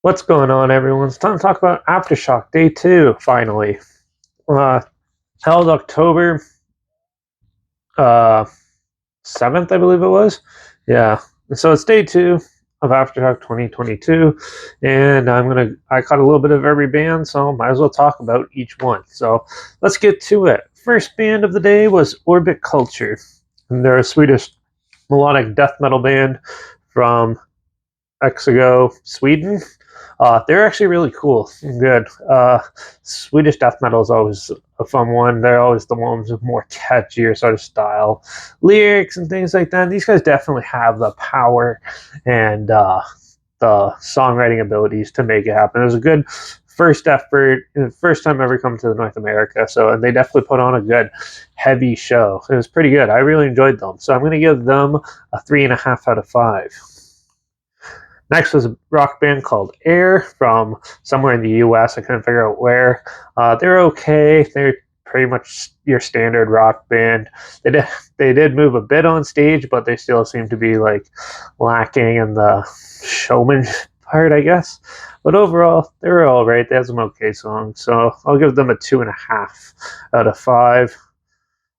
What's going on, everyone? It's time to talk about Aftershock Day 2, finally. Uh, Held October uh, 7th, I believe it was. Yeah. So it's Day 2 of Aftershock 2022, and I caught a little bit of every band, so might as well talk about each one. So let's get to it. First band of the day was Orbit Culture, and they're a Swedish melodic death metal band from Exego, Sweden. They're actually really cool and good. Swedish death metal is always a fun one. They're always the ones with more catchier sort of style lyrics and things like that. These guys definitely have the power and the songwriting abilities to make it happen. It was a good first effort, first time ever come to North America. And they definitely put on a good, heavy show. It was pretty good. I really enjoyed them. So I'm going to give them a 3.5 out of 5. Next was a rock band called Air from somewhere in the US. I couldn't figure out where. They're okay. They're pretty much your standard rock band. They did move a bit on stage, but they still seem to be like lacking in the showman part, I guess. But overall, they were all right. They had some okay songs, so I'll give them a 2.5 out of 5.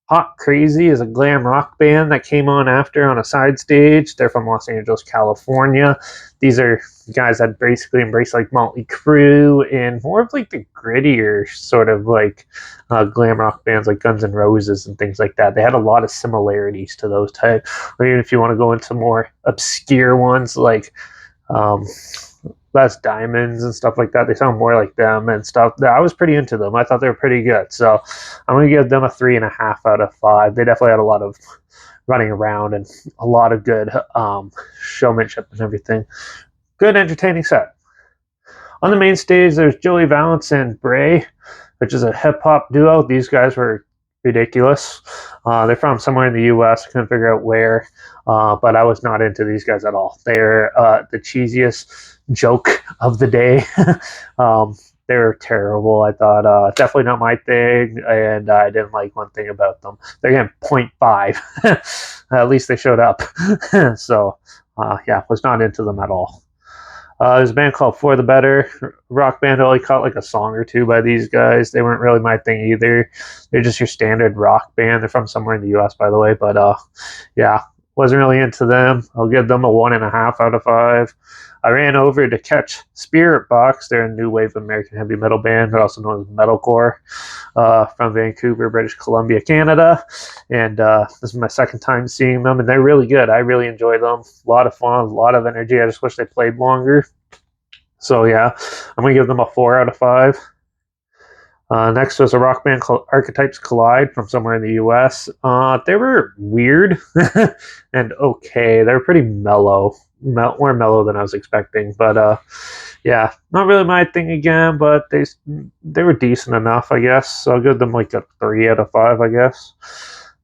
Hot Crazy is a glam rock band that came on after on a side stage. They're from Los Angeles, California. These are guys that basically embrace like Motley Crue and more of like the grittier sort of like glam rock bands like Guns N' Roses and things like that. They had a lot of similarities to those type. Or even if you want to go into more obscure ones like um, Less Diamonds and stuff like that. They sound more like them and stuff. I was pretty into them. I thought they were pretty good. So I'm going to give them a 3.5 out of 5. They definitely had a lot of running around and a lot of good showmanship and everything. Good, entertaining set. On the main stage, there's Joey Valance and Bray, which is a hip hop duo. These guys were ridiculous. They're from somewhere in the U.S. I couldn't figure out where, but I was not into these guys at all. They're the cheesiest joke of the day. They're terrible. I thought definitely not my thing, and I didn't like one thing about them. They're getting 0.5. At least they showed up. So yeah, was not into them at all. There's a band called For the Better, rock band. I only caught like a song or two by these guys. They weren't really my thing either. They're just your standard rock band. They're from somewhere in the U.S., by the way. But yeah, wasn't really into them. I'll give them a 1.5 out of 5. I ran over to catch Spirit Box. They're a new wave American heavy metal band. They're also known as metalcore, from Vancouver, British Columbia, Canada. And this is my second time seeing them, and they're really good. I really enjoy them. A lot of fun, a lot of energy. I just wish they played longer. So yeah, I'm gonna give them a 4 out of 5. Next was a rock band called Archetypes Collide from somewhere in the U.S. They were weird and okay. They were pretty mellow, more mellow than I was expecting. But yeah, not really my thing again. But they were decent enough, I guess. So I'll give them like a 3 out of 5, I guess.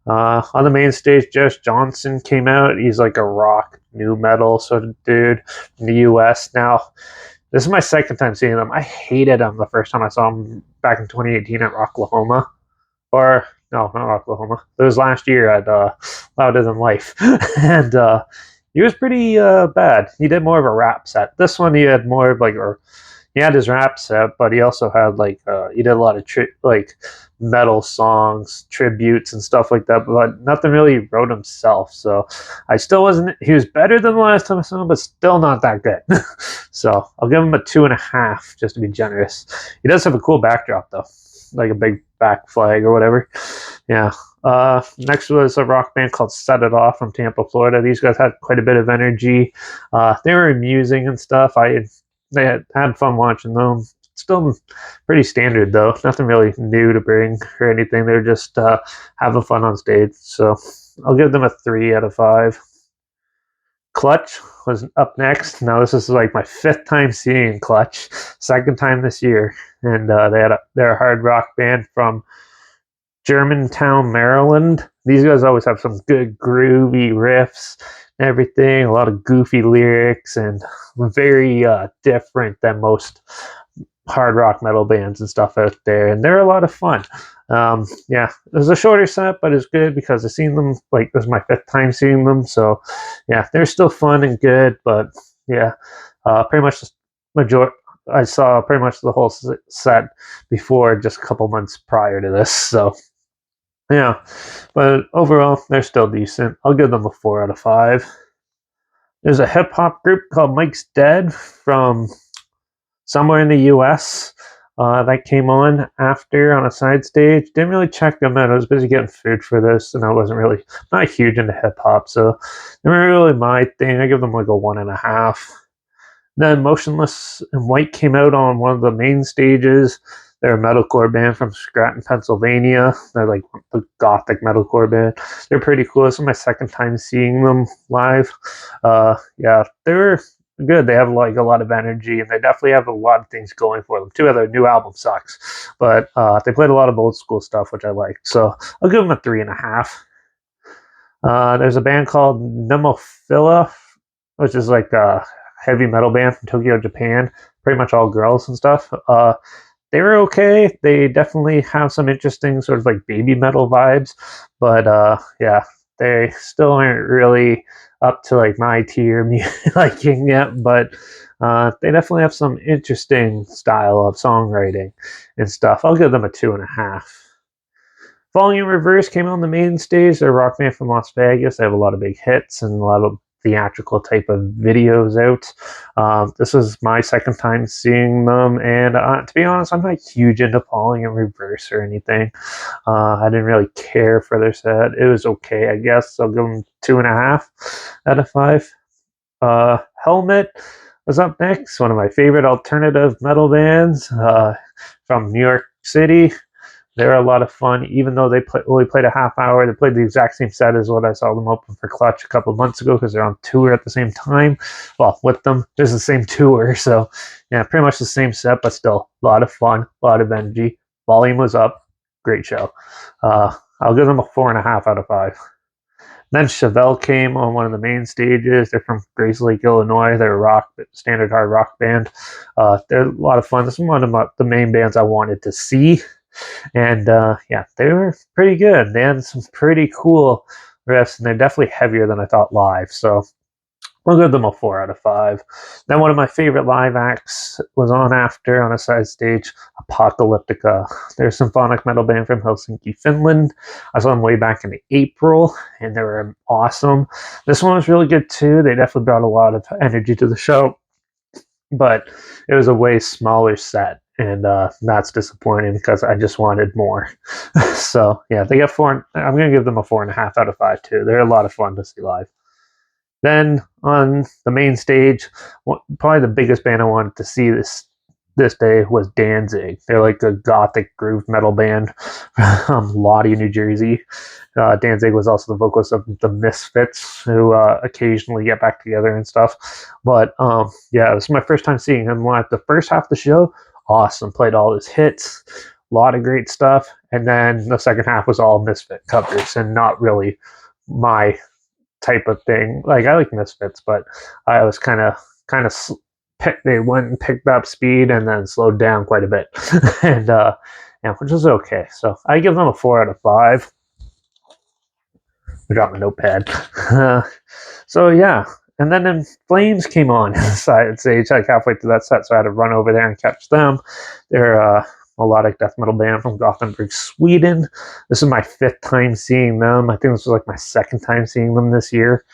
On the main stage, Josh Johnson came out. He's like a rock new metal sort of dude from the U.S. Now, this is my second time seeing them. I hated them the first time I saw them back in 2018 at Rocklahoma. Or, no, not Rocklahoma. It was last year at Louder Than Life. And he was pretty bad. He did more of a rap set. This one, he had more of like, or he had his rap set, but he also had like, he did a lot of like metal songs, tributes, and stuff like that, but nothing really wrote himself. So I still wasn't, he was better than the last time I saw him, but still not that good. So I'll give him a 2.5 just to be generous. He does have a cool backdrop though, like a big back flag or whatever. Yeah. Next was a rock band called Set It Off from Tampa, Florida. These guys had quite a bit of energy. They were amusing and stuff. They had fun watching them. Still pretty standard though. Nothing really new to bring or anything. They're just having fun on stage. So I'll give them a 3 out of 5. Clutch was up next. Now this is like my 5th time seeing Clutch, second time this year, and they're a hard rock band from Germantown, Maryland. These guys always have some good groovy riffs and everything, a lot of goofy lyrics, and very different than most hard rock metal bands and stuff out there. And they're a lot of fun. Yeah, it was a shorter set, but it's good because I've seen them, like, this is my 5th time seeing them. So yeah, they're still fun and good, but yeah, pretty much just I saw pretty much the whole set before, just a couple months prior to this. So yeah, but overall they're still decent. I'll give them a 4 out of 5. There's a hip hop group called Mike's Dead from somewhere in the U.S. That came on after on a side stage. Didn't really check them out. I was busy getting food for this, and I wasn't really not huge into hip hop, so they weren't really my thing. I give them like a 1.5. Then Motionless in White came out on one of the main stages. They're a metalcore band from Scranton, Pennsylvania. They're like the gothic metalcore band. They're pretty cool. This is my second time seeing them live. Yeah, they're good. They have like a lot of energy, and they definitely have a lot of things going for them. Too, their new album sucks, but they played a lot of old school stuff, which I like. So I'll give them a 3.5. There's a band called Nemophila, which is like a heavy metal band from Tokyo, Japan. Pretty much all girls and stuff. They were okay. They definitely have some interesting sort of like baby metal vibes, but yeah, they still aren't really up to like my tier liking yet. But they definitely have some interesting style of songwriting and stuff. I'll give them a 2.5. Volume Reverse came on the main stage. They're a rock band from Las Vegas. They have a lot of big hits and a lot of theatrical type of videos out. This was my second time seeing them, and to be honest, I'm not huge into Volume Reverse or anything. I didn't really care for their set. It was okay, I guess. So I'll give them 2.5 out of 5. Helmet was up next. One of my favorite alternative metal bands from New York City. They're a lot of fun, even though they only played a half hour. They played the exact same set as what I saw them open for Clutch a couple months ago because they're on tour at the same time. Well, with them, there's the same tour. So, yeah, pretty much the same set, but still a lot of fun, a lot of energy. Volume was up. Great show. I'll give them a 4.5 out of 5. Then Chevelle came on one of the main stages. They're from Grace Lake, Illinois. They're a standard hard rock band. They're a lot of fun. This is one of the main bands I wanted to see. And yeah, they were pretty good. They had some pretty cool riffs, and they're definitely heavier than I thought live. So I'll give them a 4 out of 5. Then one of my favorite live acts was on after on a side stage, Apocalyptica. They're a symphonic metal band from Helsinki, Finland. I saw them way back in April, and they were awesome. This one was really good too. They definitely brought a lot of energy to the show, but it was a way smaller set, and that's disappointing because I just wanted more. So yeah, they got 4. I'm gonna give them a 4.5 out of 5 too. They're a lot of fun to see live. Then on the main stage, probably the biggest band I wanted to see this day was Danzig. They're like a gothic groove metal band from Lottie, New Jersey. Danzig was also the vocalist of the Misfits, who occasionally get back together and stuff. But yeah, this is my first time seeing him live. The first half of the show, awesome. Played all his hits, a lot of great stuff. And then the second half was all Misfit covers and not really my type of thing. Like, I like Misfits, but I was kind of they went and picked up speed and then slowed down quite a bit, and yeah, which was okay. So I give them a 4 out of 5. I dropped my notepad. So yeah, and then In Flames came on side stage like halfway through that set, so I had to run over there and catch them. They're a melodic death metal band from Gothenburg, Sweden. This is my 5th time seeing them. I think this was like my 2nd time seeing them this year.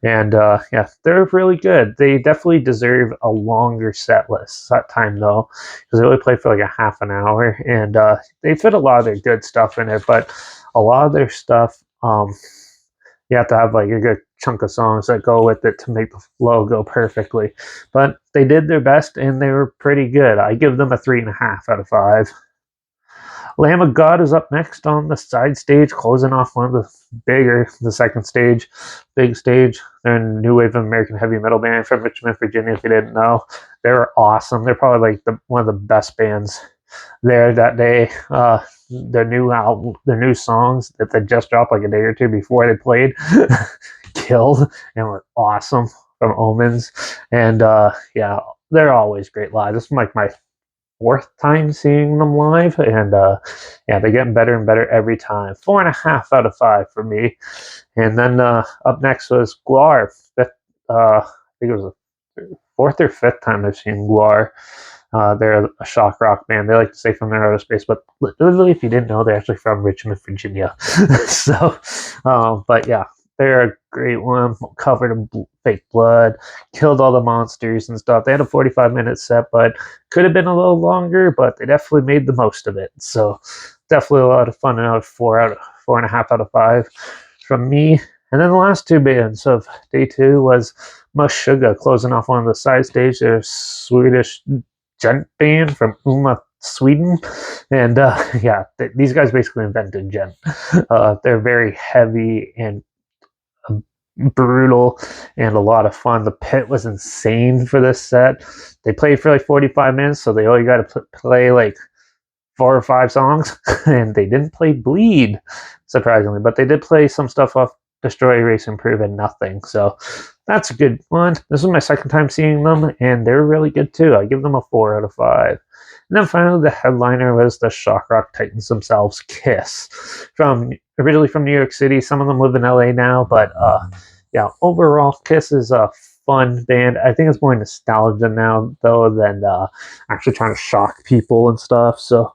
And yeah, they're really good. They definitely deserve a longer set list that time though, because they only played for like a half an hour, and they fit a lot of their good stuff in it, but a lot of their stuff, you have to have like a good chunk of songs that go with it to make the flow go perfectly. But they did their best, and they were pretty good. I give them a 3.5 out of 5. Lamb of God is up next on the side stage, closing off one of the second stage, big stage. They're a new wave of American heavy metal band from Richmond, Virginia, if you didn't know. They're awesome. They're probably like one of the best bands there that day. Their new album, their new songs that they just dropped like a day or two before they played, killed and were awesome, from Omens. And yeah, they're always great live. This is like my 4th time seeing them live, and yeah, they're getting better and better every time. 4.5 out of 5 for me. And then up next was Guar. I think it was the fourth or fifth time I've seen Guar. They're a shock rock band. They like to say from outer space, but literally, if you didn't know, they're actually from Richmond, Virginia. So, but yeah, they're a great one. Covered in fake blood, killed all the monsters and stuff. They had a 45-minute set, but could have been a little longer. But they definitely made the most of it. So, definitely a lot of fun. And 4.5 out of 5 from me. And then the last two bands of day two was Mushuga closing off one of the side stage. They're Swedish gent band from Uma, Sweden, and yeah, these guys basically invented gent. They're very heavy and brutal and a lot of fun. The pit was insane for this set. They played for like 45 minutes, so they only got to play like 4 or 5 songs, and they didn't play Bleed, surprisingly, but they did play some stuff off Destroy, Erase, Improve, and Nothing. So that's a good one. This was my second time seeing them, and they're really good too. I give them a 4 out of 5. And then finally, the headliner was the shock rock titans themselves, Kiss, originally from New York City. Some of them live in LA now, but yeah, overall, Kiss is a fun band. I think it's more nostalgia now, though, than actually trying to shock people and stuff. So,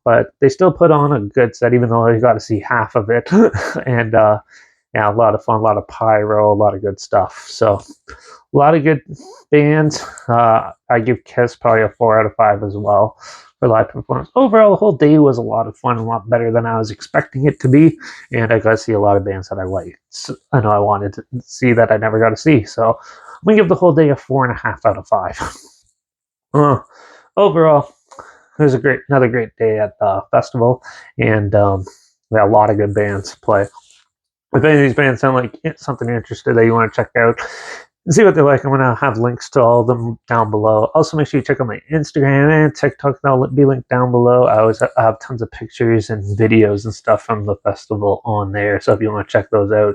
but they still put on a good set, even though you got to see half of it. And yeah, a lot of fun, a lot of pyro, a lot of good stuff. So, a lot of good bands. I give Kiss probably a 4 out of 5 as well for live performance. Overall, the whole day was a lot of fun, a lot better than I was expecting it to be, and I got to see a lot of bands that I liked. So, I know I wanted to see that I never got to see, so I'm going to give the whole day a 4.5 out of 5. Overall, it was another great day at the festival, and we had a lot of good bands play. If any of these bands sound like something you're interested that you want to check out and see what they're like, I'm going to have links to all of them down below. Also, make sure you check out my Instagram and TikTok. That'll be linked down below. I have tons of pictures and videos and stuff from the festival on there. So if you want to check those out,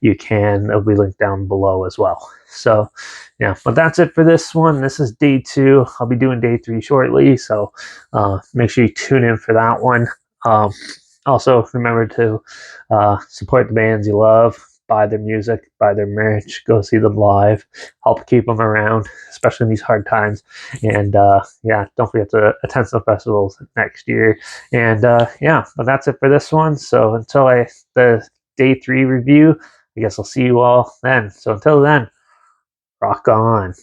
you can. It'll be linked down below as well. So, yeah, but that's it for this one. This is day 2. I'll be doing day 3 shortly. So make sure you tune in for that one. Also, remember to support the bands you love, buy their music, buy their merch, go see them live, help keep them around, especially in these hard times. And yeah, don't forget to attend some festivals next year. And yeah, but that's it for this one. So until the day 3 review, I guess I'll see you all then. So until then, rock on.